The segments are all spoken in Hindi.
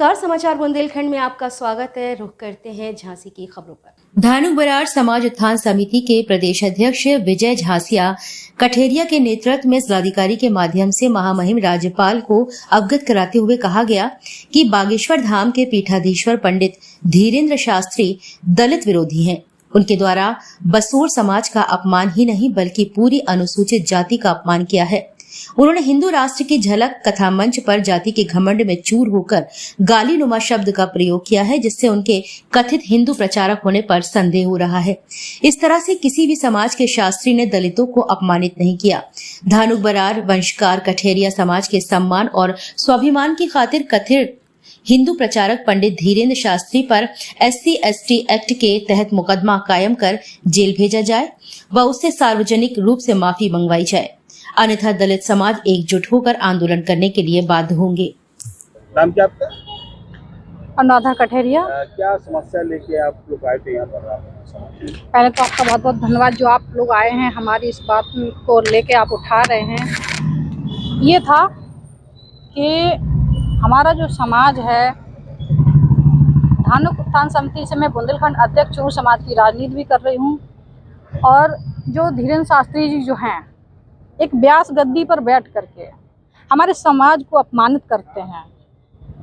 नमस्कार, समाचार बुंदेलखंड में आपका स्वागत है। रुख करते हैं झांसी की खबरों पर। धानुक बराड़ समाज उत्थान समिति के प्रदेश अध्यक्ष विजय झांसिया कठेरिया के नेतृत्व में जिलाधिकारी के माध्यम से महामहिम राज्यपाल को अवगत कराते हुए कहा गया कि बागेश्वर धाम के पीठाधीश्वर पंडित धीरेन्द्र शास्त्री दलित विरोधी हैं। उनके द्वारा बसोर समाज का अपमान ही नहीं बल्कि पूरी अनुसूचित जाति का अपमान किया है। उन्होंने हिंदू राष्ट्र की झलक कथा मंच पर जाति के घमंड में चूर होकर गालीनुमा शब्द का प्रयोग किया है, जिससे उनके कथित हिंदू प्रचारक होने पर संदेह हो रहा है। इस तरह से किसी भी समाज के शास्त्री ने दलितों को अपमानित नहीं किया। धानुक बराड़ वंशकार कठेरिया समाज के सम्मान और स्वाभिमान की खातिर कथित हिंदू प्रचारक पंडित धीरेन्द्र शास्त्री पर SC/ST एक्ट के तहत मुकदमा कायम कर जेल भेजा जाए व उससे सार्वजनिक रूप से माफी मंगवाई जाए, अन्यथा दलित समाज एकजुट होकर आंदोलन करने के लिए बाध्य होंगे। नाम क्या आपका? अनुराधा कठेरिया। क्या समस्या लेके आप लोग आए थे यहाँ पर? पहले तो आपका बहुत बहुत धन्यवाद जो आप लोग आए हैं, हमारी इस बात को लेके आप उठा रहे हैं। ये था कि हमारा जो समाज है, धानुक उत्थान समिति से मैं बुंदेलखंड अध्यक्ष हूँ, समाज की राजनीति भी कर रही हूँ। और जो धीरेन्द्र शास्त्री जी जो हैं, एक व्यास गद्दी पर बैठ करके हमारे समाज को अपमानित करते हैं।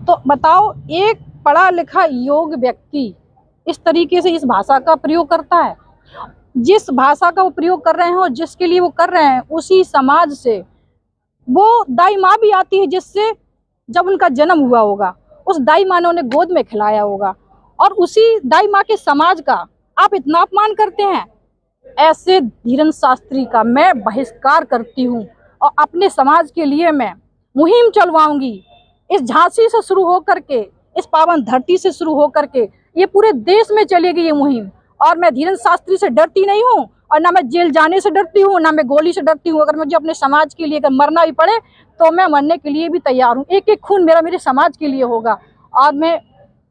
तो बताओ, एक पढ़ा लिखा योग्य व्यक्ति इस तरीके से इस भाषा का प्रयोग करता है। जिस भाषा का वो प्रयोग कर रहे हैं और जिसके लिए वो कर रहे हैं, उसी समाज से वो दाई माँ भी आती है, जिससे जब उनका जन्म हुआ होगा उस दाई माँ ने उन्हें गोद में खिलाया होगा, और उसी दाई माँ के समाज का आप इतना अपमान करते हैं। ऐसे धीरेन्द्र शास्त्री का मैं बहिष्कार करती हूँ और अपने समाज के लिए मैं मुहिम चलवाऊंगी। इस झांसी से शुरू हो करके, इस पावन धरती से शुरू हो करके ये पूरे देश में चलेगी ये मुहिम। और मैं धीरेन्द्र शास्त्री से डरती नहीं हूँ, और ना मैं जेल जाने से डरती हूँ, ना मैं गोली से डरती हूँ। अगर मुझे अपने समाज के लिए अगर मरना भी पड़े तो मैं मरने के लिए भी तैयार हूँ। एक एक खून मेरा मेरे समाज के लिए होगा। और मैं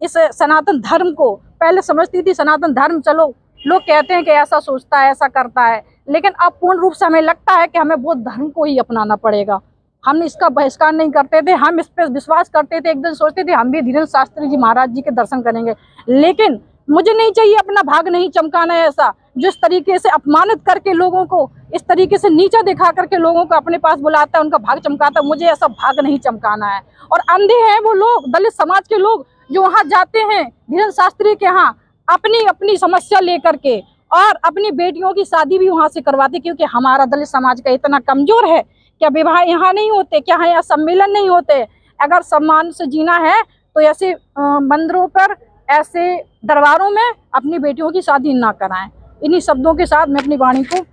इस सनातन धर्म को पहले समझती थी, सनातन धर्म चलो लोग कहते हैं कि ऐसा सोचता है, ऐसा करता है, लेकिन अब पूर्ण रूप से हमें लगता है कि हमें बौद्ध धर्म को ही अपनाना पड़ेगा। हम इसका बहिष्कार नहीं करते थे, हम इस पर विश्वास करते थे। एक दिन सोचते थे हम भी धीरेन्द्र शास्त्री जी महाराज जी के दर्शन करेंगे, लेकिन मुझे नहीं चाहिए अपना भाग नहीं चमकाना है। ऐसा जिस तरीके से अपमानित करके लोगों को, इस तरीके से नीचा दिखा करके लोगों को अपने पास बुलाता है, उनका भाग चमकाता है, मुझे ऐसा भाग नहीं चमकाना है। और अंधे हैं वो लोग, दलित समाज के लोग जो वहाँ जाते हैं धीरेन्द्र शास्त्री के यहाँ अपनी अपनी समस्या लेकर के, और अपनी बेटियों की शादी भी वहाँ से करवाते, क्योंकि हमारा दलित समाज का इतना कमजोर है। क्या विवाह यहाँ नहीं होते? क्या यहाँ सम्मेलन नहीं होते? अगर सम्मान से जीना है तो ऐसे मंदिरों पर, ऐसे दरबारों में अपनी बेटियों की शादी ना कराएं। इन्हीं शब्दों के साथ मैं अपनी वाणी को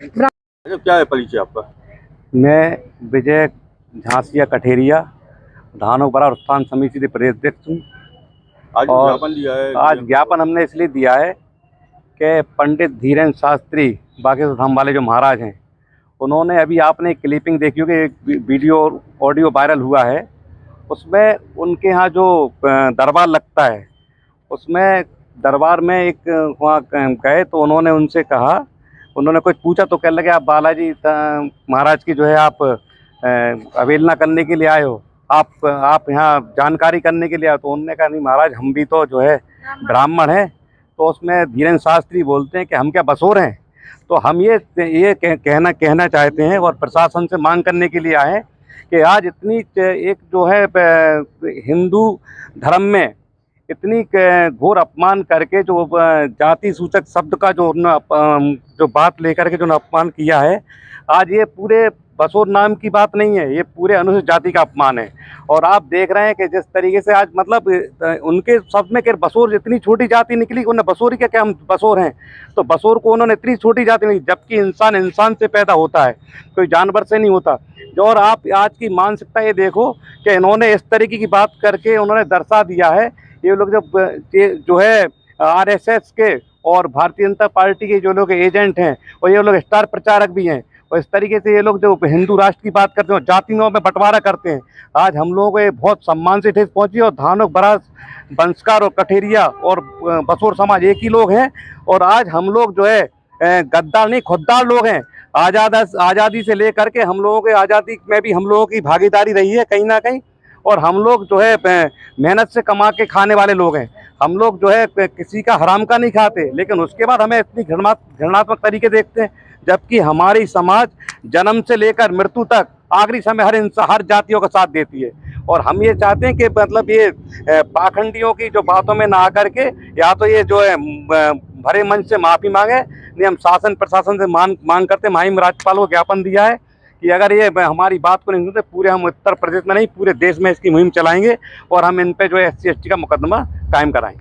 क्या है परिचय आपका? मैं विजय झांसिया कठेरिया धानुक बराड़ उत्थान समिति के प्रदेश अध्यक्ष हूँ। आज ज्ञापन लिया है। आज ज्ञापन हमने इसलिए दिया है कि पंडित धीरेन्द्र शास्त्री बागेश्वर धाम वाले जो महाराज हैं, उन्होंने अभी आपने एक क्लिपिंग देखी होगी, एक वीडियो ऑडियो वायरल हुआ है। उसमें उनके यहाँ जो दरबार लगता है, उसमें दरबार में एक वहाँ गए तो उन्होंने उनसे कहा, उन्होंने कुछ पूछा तो कहने लगे आप बालाजी महाराज की जो है आप अवहेलना करने के लिए आए हो, आप यहाँ जानकारी करने के लिए आए। तो उन्होंने कहा नहीं महाराज, हम भी तो जो है ब्राह्मण हैं। तो उसमें धीरेन्द्र शास्त्री बोलते हैं कि हम क्या बसोर हैं? तो हम ये कहना चाहते हैं और प्रशासन से मांग करने के लिए आए हैं कि आज इतनी एक जो है हिंदू धर्म में इतनी घोर अपमान करके जो जाति सूचक शब्द का जो बात लेकर के जो अपमान किया है, आज ये पूरे बसोर नाम की बात नहीं है, ये पूरे अनुसूचित जाति का अपमान है। और आप देख रहे हैं कि जिस तरीके से आज मतलब उनके शब्द में कि बसोर इतनी छोटी जाति निकली, उन्हें बसोरी क्या हम बसोर हैं, तो बसोर को उन्होंने इतनी छोटी जाति नहीं, जबकि इंसान इंसान से पैदा होता है, कोई जानवर से नहीं होता। और आप आज की मानसिकता ये देखो कि इन्होंने इस तरीके की बात करके उन्होंने दर्शा दिया है। ये लोग जो है RSS के और भारतीय जनता पार्टी के जो लोग एजेंट हैं, और ये लोग स्टार प्रचारक भी हैं, और इस तरीके से ये लोग जो हिंदू राष्ट्र की बात करते हैं, जातियों में बंटवारा करते हैं। आज हम लोगों को ये बहुत सम्मान से ठेस पहुंची, और धानुक बराड़ वंशकार और कठेरिया और बसोर समाज एक ही लोग हैं। और आज हम लोग जो है गद्दार नहीं खुददार लोग हैं। आज़ादी से लेकर के हम लोगों के आज़ादी में भी हम लोगों की भागीदारी रही है कहीं ना कहीं। और हम लोग जो है मेहनत से कमा के खाने वाले लोग हैं। हम लोग जो है किसी का हराम का नहीं खाते, लेकिन उसके बाद हमें इतनी घृणात्मक तरीके देखते हैं, जबकि हमारी समाज जन्म से लेकर मृत्यु तक आखिरी समय हर जातियों का साथ देती है। और हम ये चाहते हैं कि मतलब ये पाखंडियों की जो बातों में ना आकर के या तो ये जो है भरे मन से माफ़ी मांगे, नहीं हम शासन प्रशासन से मांग करते। माननीय राज्यपाल को ज्ञापन दिया है कि अगर ये हमारी बात को नहीं सुनते, पूरे हम उत्तर प्रदेश में नहीं पूरे देश में इसकी मुहिम चलाएंगे और हम इन पे जो है SC/ST का मुकदमा कायम कराएंगे।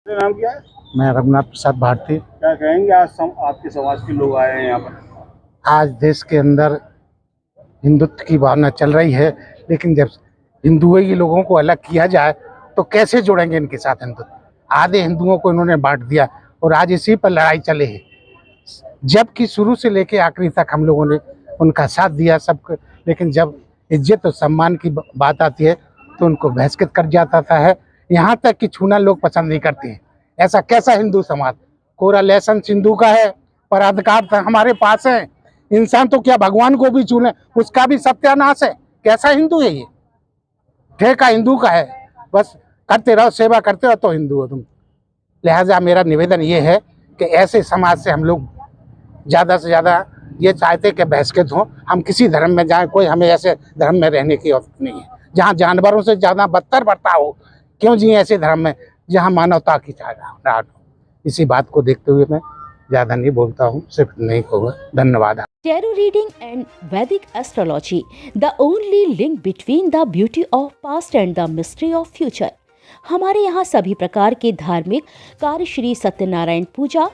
नाम क्या है? मैं रघुनाथ प्रसाद भारती। क्या कहेंगे आज आपके समाज के लोग आए हैं यहाँ पर? आज देश के अंदर हिंदुत्व की भावना चल रही है, लेकिन जब हिंदुओं लोगों को अलग किया जाए तो कैसे जुड़ेंगे इनके साथ हिंदुत्व। आधे हिंदुओं को इन्होंने बांट दिया और आज इसी पर लड़ाई चले है, जबकि शुरू से लेकर आखिरी तक हम लोगों ने उनका साथ दिया सबको। लेकिन जब इज्जत और सम्मान की बात आती है तो उनको बहिष्कृत कर जाता है। यहाँ तक कि छूना लोग पसंद नहीं करते हैं। ऐसा कैसा हिंदू समाज? कोरा लेसन सिंधु का है, पर अधिकार हमारे पास है। इंसान तो क्या भगवान को भी छू ले, उसका भी सत्यानाश है। कैसा हिंदू है ये? ठेका हिंदू का है, बस करते रहो, सेवा करते रहो तो हिंदू हो तुम। लिहाजा मेरा निवेदन ये है कि ऐसे समाज से हम लोग ज़्यादा से ज़्यादा ये चाहते कि बहिष्कृत हों। हम किसी धर्म में जाएं, कोई हमें ऐसे धर्म में रहने की आवश्यकता नहीं है। जहाँ जानवरों से ज़्यादा बदतर बर्ताव हो, क्यों जिए ऐसे धर्म में जहाँ मानवता की राह हो। इसी बात को देखते हुए मैं ज़्यादा नहीं बोलता हूँ, सिर्फ नहीं होगा। धन्यवाद। Tarot reading and Vedic astrology, the only link between the beauty of past and the mystery of future। हमारे यहाँ सभी प्रकार के धार्मिक कार्य, श्री सत्यनारायण पूजा,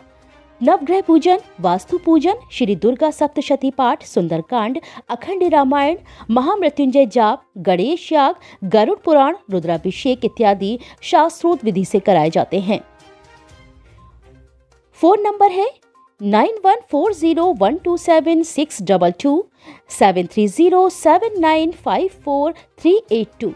नवग्रह पूजन, वास्तु पूजन, श्री दुर्गा सप्तशती पाठ, सुंदरकांड, अखंड रामायण, महामृत्युंजय जाप, गणेश याग, गरुड़ पुराण, रुद्राभिषेक इत्यादि शास्त्रोक्त विधि से कराए जाते हैं। फोन नंबर है 9140127622, 7307954382।